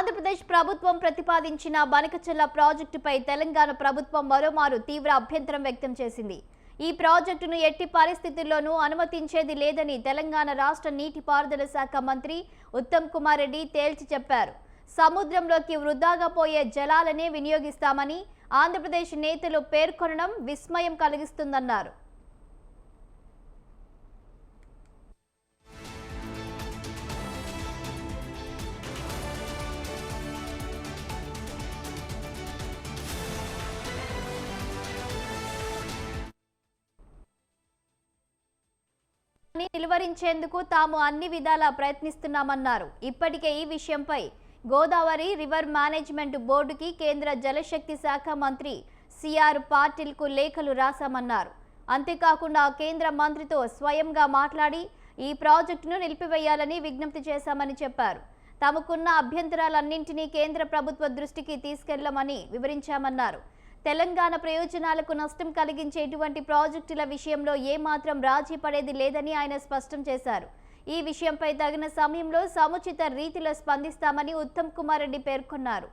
ఆంధ్రప్రదేశ్ ప్రభుత్వం ప్రతిపాదించిన బనకచెర్ల ప్రాజెక్టుపై తెలంగాణ ప్రభుత్వం మరోమారు తీవ్ర అభ్యంతరం వ్యక్తం చేసింది. ఈ ప్రాజెక్టును ఎట్టి పరిస్థితుల్లోనూ అనుమతించేది లేదని తెలంగాణ రాష్ట్ర నీటిపారుదల శాఖ మంత్రి ఉత్తమ్ కుమార్ రెడ్డి తేల్చి చెప్పారు. సముద్రంలోకి వృధాగా పోయే జలాలనే వినియోగిస్తామని ఆంధ్రప్రదేశ్ నేతలు పేర్కొనడం విస్మయం కలిగిస్తుందన్నారు. నిలువరించేందుకు తాము అన్ని విధాలా ప్రయత్నిస్తున్నామన్నారు. ఇప్పటికే ఈ విషయంపై గోదావరి రివర్ మేనేజ్మెంట్ బోర్డుకి కేంద్ర జలశక్తి శాఖ మంత్రి సిఆర్ పాటిల్కు లేఖలు రాశామన్నారు. అంతేకాకుండా కేంద్ర మంత్రితో స్వయంగా మాట్లాడి ఈ ప్రాజెక్టును నిలిపివేయాలని విజ్ఞప్తి చేశామని చెప్పారు. తమకున్న అభ్యంతరాలన్నింటినీ కేంద్ర ప్రభుత్వ దృష్టికి తీసుకెళ్లమని వివరించామన్నారు. తెలంగాణ ప్రయోజనాలకు నష్టం కలిగించే ఎటువంటి ప్రాజెక్టుల విషయంలో ఏమాత్రం రాజీ పడేది లేదని ఆయన స్పష్టం చేశారు. ఈ విషయంపై తగిన సమయంలో సముచిత రీతిలో స్పందిస్తామని ఉత్తమ్ కుమార్ రెడ్డి పేర్కొన్నారు.